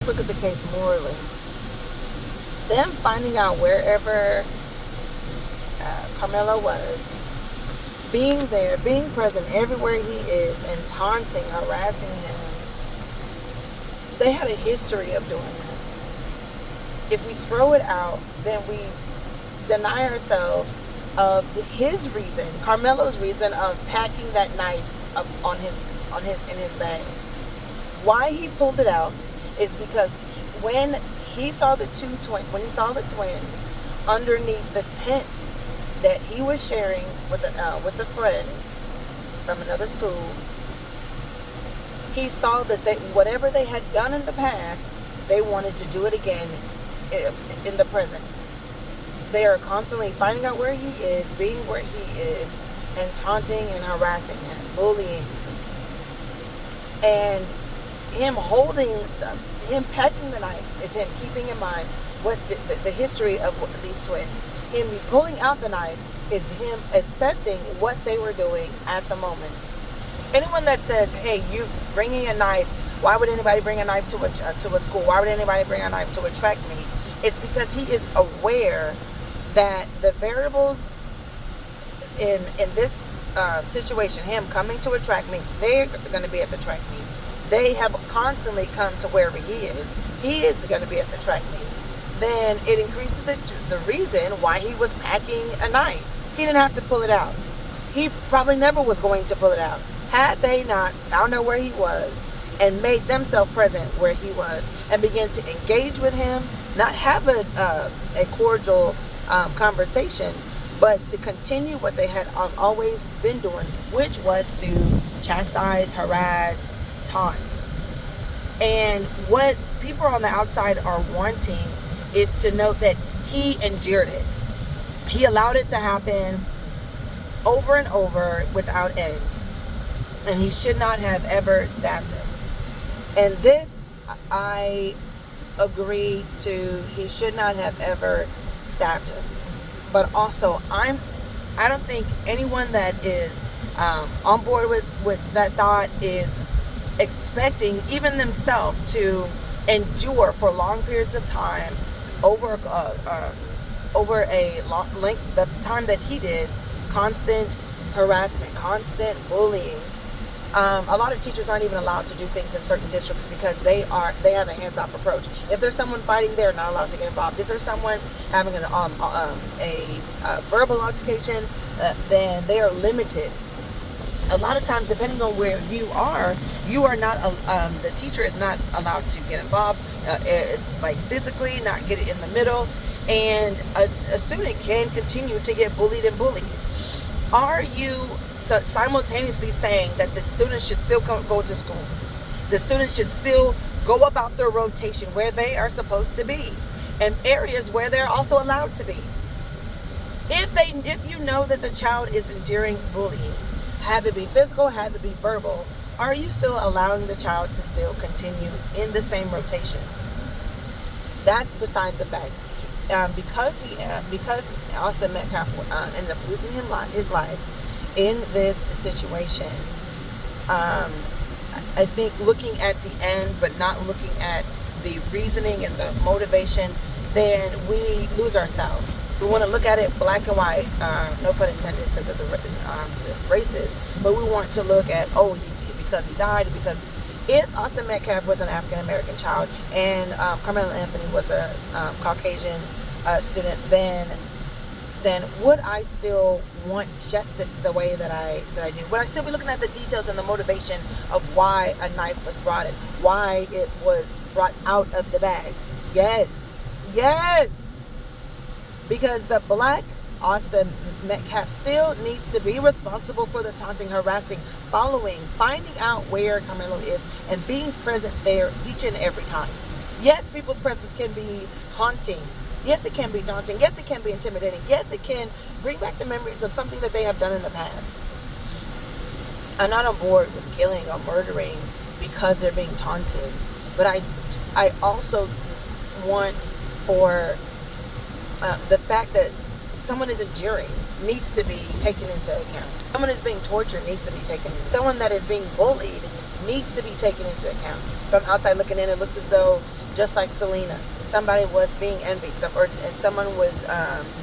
look at the case morally. Them finding out wherever Carmelo was, being there, being present everywhere he is, and taunting, harassing him, they had a history of doing that. If we throw it out, then we deny ourselves of his reason, Carmelo's reason of packing that knife up in his bag. Why he pulled it out is because when he saw the twins underneath the tent that he was sharing with a friend from another school, he saw that whatever they had done in the past, they wanted to do it again in the present. They are constantly finding out where he is, being where he is, and taunting and harassing him, bullying. And him packing the knife is him keeping in mind what the history of these twins. Him pulling out the knife is him assessing what they were doing at the moment. Anyone that says, hey, you bringing a knife, why would anybody bring a knife to a school? Why would anybody bring a knife to a track meet? It's because he is aware that the variables in this situation, him coming to a track meet, they're going to be at the track meet. They have constantly come to wherever he is going to be at the track meet. Then it increases the reason why he was packing a knife. He didn't have to pull it out. He probably never was going to pull it out had they not found out where he was and made themselves present where he was and began to engage with him, not have a cordial conversation, but to continue what they had always been doing, which was to chastise, harass, taunt. And what people on the outside are wanting is to note that he endured it. He allowed it to happen over and over without end. And he should not have ever stabbed him. And this, I agree to, he should not have ever stabbed him. But also, I don't think anyone that is on board with that thought is expecting even themselves to endure for long periods of time over a long length, the time that he did, constant harassment, constant bullying. A lot of teachers aren't even allowed to do things in certain districts because they have a hands-off approach. If there's someone fighting, they're not allowed to get involved. If there's someone having a verbal altercation, then they are limited. A lot of times, depending on where you are not. The teacher is not allowed to get involved. It's like physically not get it in the middle, and a student can continue to get bullied and bullied. Are you simultaneously saying that the students should still go to school? The students should still go about their rotation where they are supposed to be, and areas where they're also allowed to be. If you know that the child is enduring bullying, have it be physical, have it be verbal, are you still allowing the child to still continue in the same rotation? That's besides the fact. Because Austin Metcalf ended up losing his life in this situation, I think looking at the end but not looking at the reasoning and the motivation, then we lose ourselves. We want to look at it black and white, no pun intended, because of the races, but we want to look at, because he died, because if Austin Metcalf was an African American child and Carmelo Anthony was a Caucasian student, then would I still want justice the way that I do? Would I still be looking at the details and the motivation of why a knife was brought in, why it was brought out of the bag? Yes. Because the black Austin Metcalf still needs to be responsible for the taunting, harassing, finding out where Carmelo is, and being present there each and every time. Yes, people's presence can be haunting. Yes, it can be daunting. Yes, it can be intimidating. Yes, it can bring back the memories of something that they have done in the past. I'm not on board with killing or murdering because they're being taunted. But I also want for the fact that someone is enduring needs to be taken into account. Someone is being tortured needs to be taken. Someone that is being bullied needs to be taken into account. From outside looking in, it looks as though just like Selena, somebody was being envied, and someone was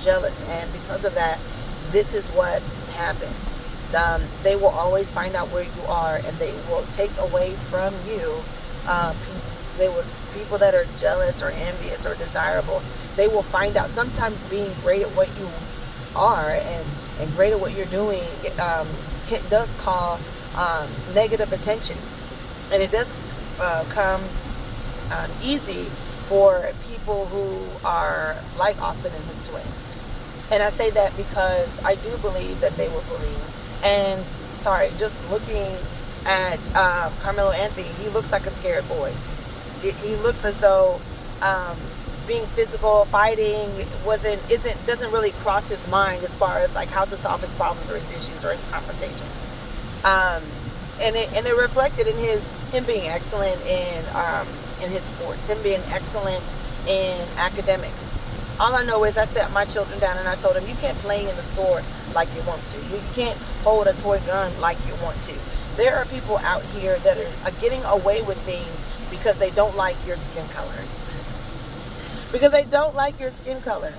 jealous, and because of that, this is what happened. They will always find out where you are, and they will take away from you peace. They will, people that are jealous or envious or desirable, they will find out. Sometimes being great at what you are and great at what you're doing does call negative attention, and it does come easy for people who are like Austin and his twin. And I say that because I do believe that they were bullying. And sorry, just looking at Carmelo Anthony, he looks like a scared boy. He looks as though being physical, fighting doesn't really cross his mind as far as like how to solve his problems or his issues or any confrontation. And it reflected in him being excellent in his sports, him being excellent in academics. All I know is I sat my children down and I told them, you can't play in the store like you want to. You can't hold a toy gun like you want to. There are people out here that are getting away with things because they don't like your skin color. Because they don't like your skin color.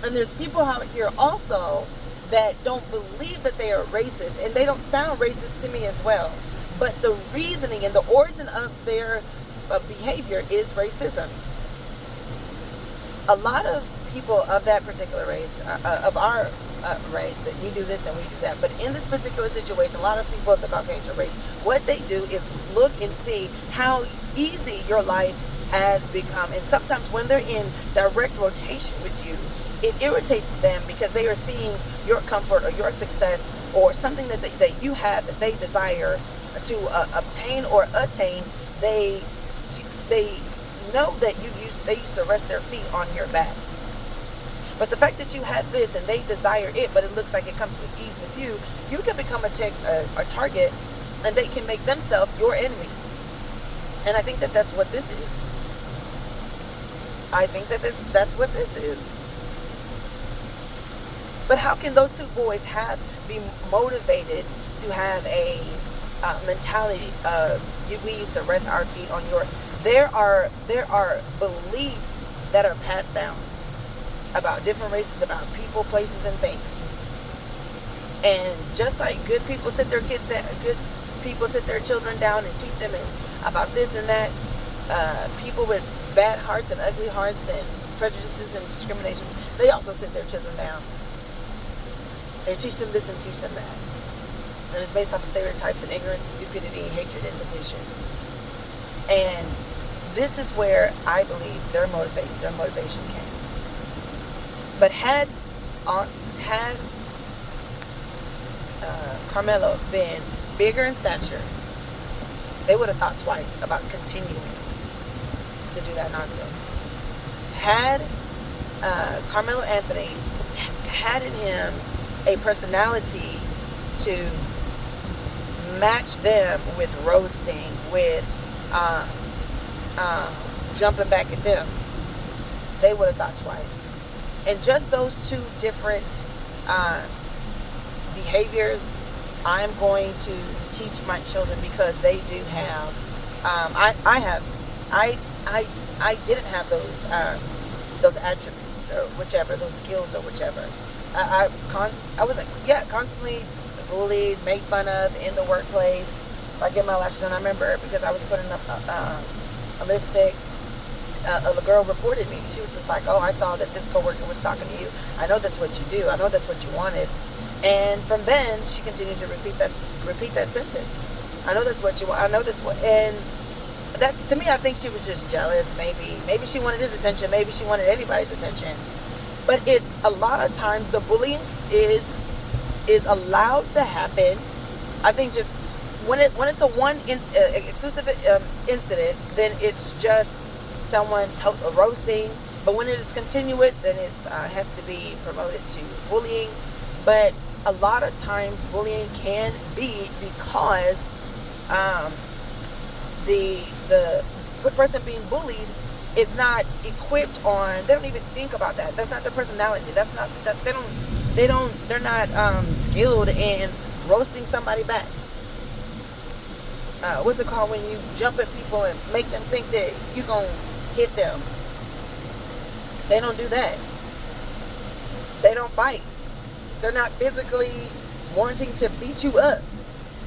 And there's people out here also that don't believe that they are racist, and they don't sound racist to me as well. But the reasoning and the origin of their behavior is racism. A lot of people of that particular race, of our race, that we do this and we do that. But in this particular situation, a lot of people of the Caucasian race, what they do is look and see how easy your life has become. And sometimes when they're in direct rotation with you, it irritates them because they are seeing your comfort or your success or something that you have that they desire to obtain or attain. They know that they used to rest their feet on your back. But the fact that you have this and they desire it, but it looks like it comes with ease with you, you can become a target, and they can make themselves your enemy. And I think that that's what this is. I think that that's what this is. But how can those two boys be motivated to have a mentality of we used to rest our feet on your? There are beliefs that are passed down about different races, about people, places, and things. And just like good people sit their children down and teach them about this and that, people with bad hearts and ugly hearts and prejudices and discriminations, they also sit their children down and teach them this and teach them that. And it's based off of stereotypes and ignorance and stupidity and hatred and division. And this is where I believe their motivation came. But had Carmelo been bigger in stature, they would have thought twice about continuing to do that nonsense. Had Carmelo Anthony had in him a personality to match them with roasting, with jumping back at them, they would have thought twice. And just those two different behaviors, I'm going to teach my children, because they do have. I didn't have those attributes or whichever, those skills or whichever. I was constantly bullied, made fun of in the workplace. If I get my lashes done, I remember because I was putting up a lipstick. A girl reported me. She was just like, "Oh, I saw that this coworker was talking to you. I know that's what you do. I know that's what you wanted." And from then, she continued to repeat that sentence. I know that's what you want. I know that's what. And that, to me, I think she was just jealous. Maybe she wanted his attention. Maybe she wanted anybody's attention. But it's a lot of times the bullying is allowed to happen. I think just when it's a one exclusive incident, then it's just someone roasting. But when it is continuous, then it has to be promoted to bullying. But a lot of times bullying can be because the person being bullied is not equipped on. They don't even think about that. That's not their personality. That's not that they're not skilled in roasting somebody back. What's it called when you jump at people and make them think that hit them. They don't do that. They don't fight. They're not physically wanting to beat you up.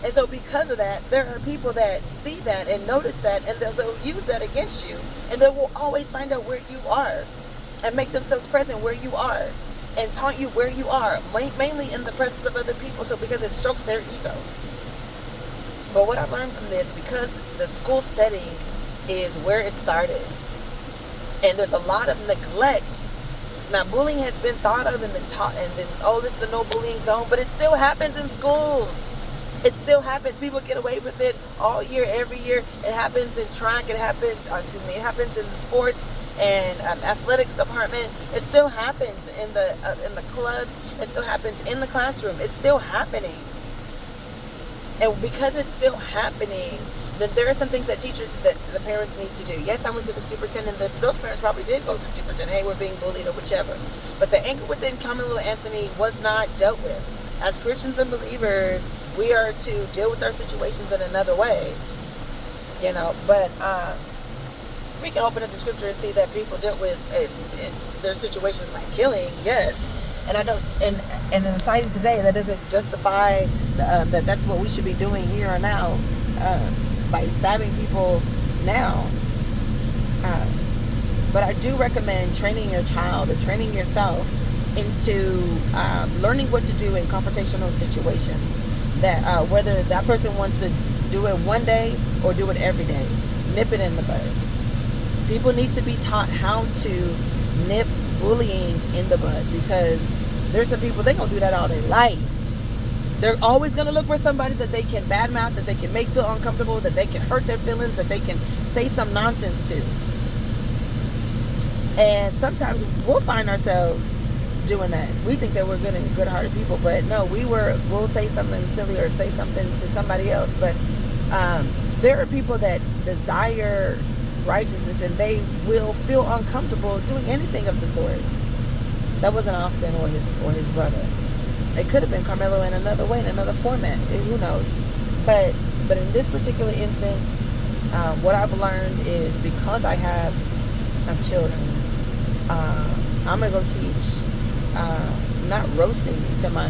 And so because of that, there are people that see that and notice that, and they'll use that against you. And they will always find out where you are and make themselves present where you are and taunt you where you are, mainly in the presence of other people, so because it strokes their ego. But what I've learned from this, because the school setting is where it started, and there's a lot of neglect. Now, bullying has been thought of and been taught, and been, oh, this is the no bullying zone, but it still happens in schools. It still happens. People get away with it all year, every year. It happens in track. It happens, it happens in the sports and athletics department. It still happens in the clubs. It still happens in the classroom. It's still happening. And because it's still happening, then there are some things that the parents need to do. Yes, I went to the superintendent. Those parents probably did go to the superintendent. Hey, we're being bullied or whichever. But the anger within Carmelo Anthony was not dealt with. As Christians and believers, we are to deal with our situations in another way. But we can open up the scripture and see that people dealt with their situations by killing, yes. And I don't, and in society today, that doesn't justify that that's what we should be doing here or now by stabbing people now. But I do recommend training your child or training yourself into learning what to do in confrontational situations. That whether that person wants to do it one day or do it every day, nip it in the bud. People need to be taught how to nip bullying in the bud, because there's some people, they're going to do that all their life. They're always going to look for somebody that they can badmouth, that they can make feel uncomfortable, that they can hurt their feelings, that they can say some nonsense to. And sometimes we'll find ourselves doing that. We think that we're good and good-hearted people, but no, we'll say something silly or say something to somebody else. But there are people that desire righteousness, and they will feel uncomfortable doing anything of the sort. That wasn't Austin or his brother. It could have been Carmelo in another way, in another format. Who knows? But in this particular instance, what I've learned is, because I have children, I'm gonna go teach not roasting to my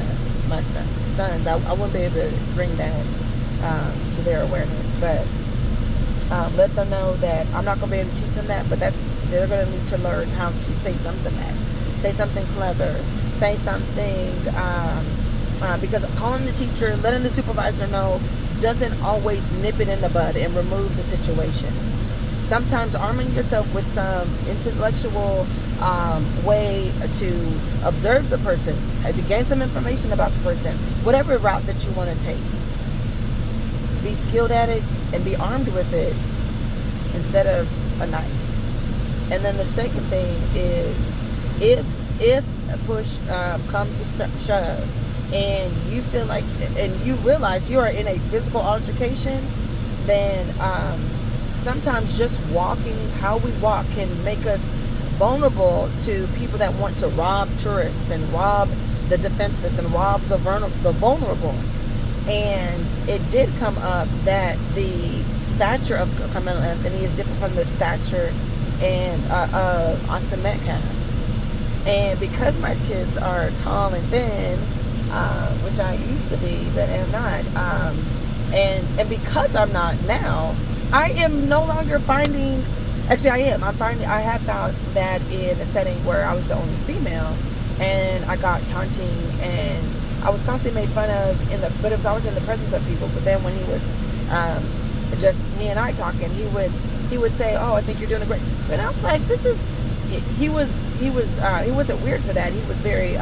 sons. I wouldn't be able to bring that to their awareness, but let them know that I'm not going to be able to teach them that, but they're going to need to learn how to say something back, say something clever, say something, because calling the teacher, letting the supervisor know, doesn't always nip it in the bud and remove the situation. Sometimes arming yourself with some intellectual way to observe the person, to gain some information about the person, whatever route that you want to take. Be skilled at it and be armed with it instead of a knife. And then the second thing is, if push come to shove and you feel like, and you realize you are in a physical altercation, then sometimes just walking how we walk can make us vulnerable to people that want to rob tourists and rob the defenseless and rob the vulnerable. And it did come up that the stature of Carmelo Anthony is different from the stature of Austin Metcalf. And because my kids are tall and thin, which I used to be but am not, and because I'm not now, I am no longer finding, actually I am, I have found that in a setting where I was the only female, and I got taunting, and I was constantly made fun of but it was always in the presence of people. But then when he was just he and I talking, he would say, "Oh, I think you're doing a great." And I was like, "This is." He wasn't weird for that. He was very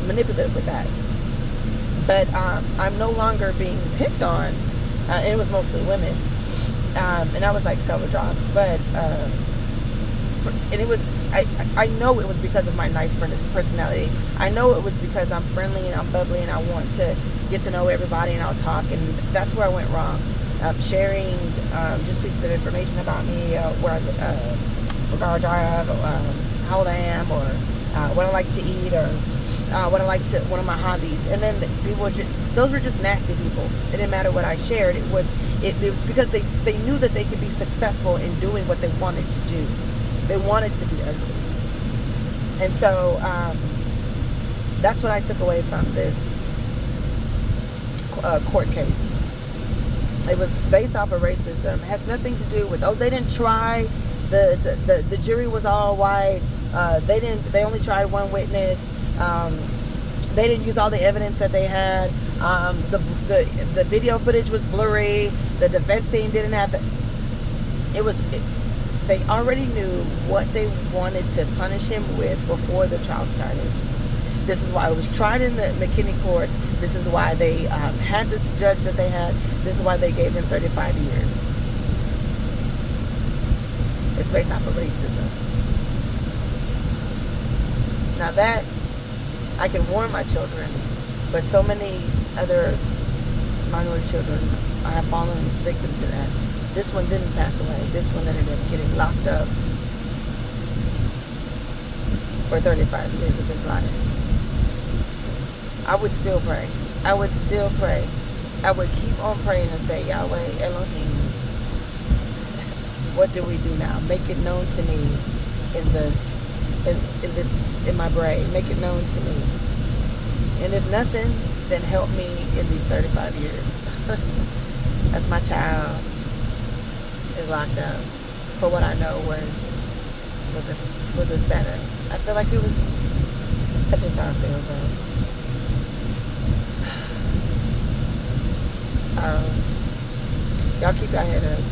manipulative with that. But I'm no longer being picked on. And it was mostly women, and I was like several jobs. But and it was. I know it was because of my nice personality. I know it was because I'm friendly and I'm bubbly and I want to get to know everybody and I'll talk, and that's where I went wrong. Sharing just pieces of information about me, where I drive, how old I am, or what I like to eat, or one of my hobbies. And then people were those were just nasty people. It didn't matter what I shared. It was because they knew that they could be successful in doing what they wanted to do. They wanted to be ugly. And so that's what I took away from this court case. It was based off of racism. It has nothing to do with, they didn't try. The jury was all white. They only tried one witness. They didn't use all the evidence that they had. The video footage was blurry. The defense team didn't have they already knew what they wanted to punish him with before the trial started. This is why it was tried in the McKinney court. This is why they had this judge that they had. This is why they gave him 35 years. It's based off of racism. Now that, I can warn my children, but so many other minority children have fallen victim to that. This one didn't pass away. This one ended up getting locked up for 35 years of his life. I would still pray. I would still pray. I would keep on praying and say, Yahweh Elohim, what do we do now? Make it known to me in my brain. Make it known to me. And if nothing, then help me in these 35 years. As my child is locked up for what I know was a setup. I feel like it was. That's just how I feel, bro. So, y'all keep your head up.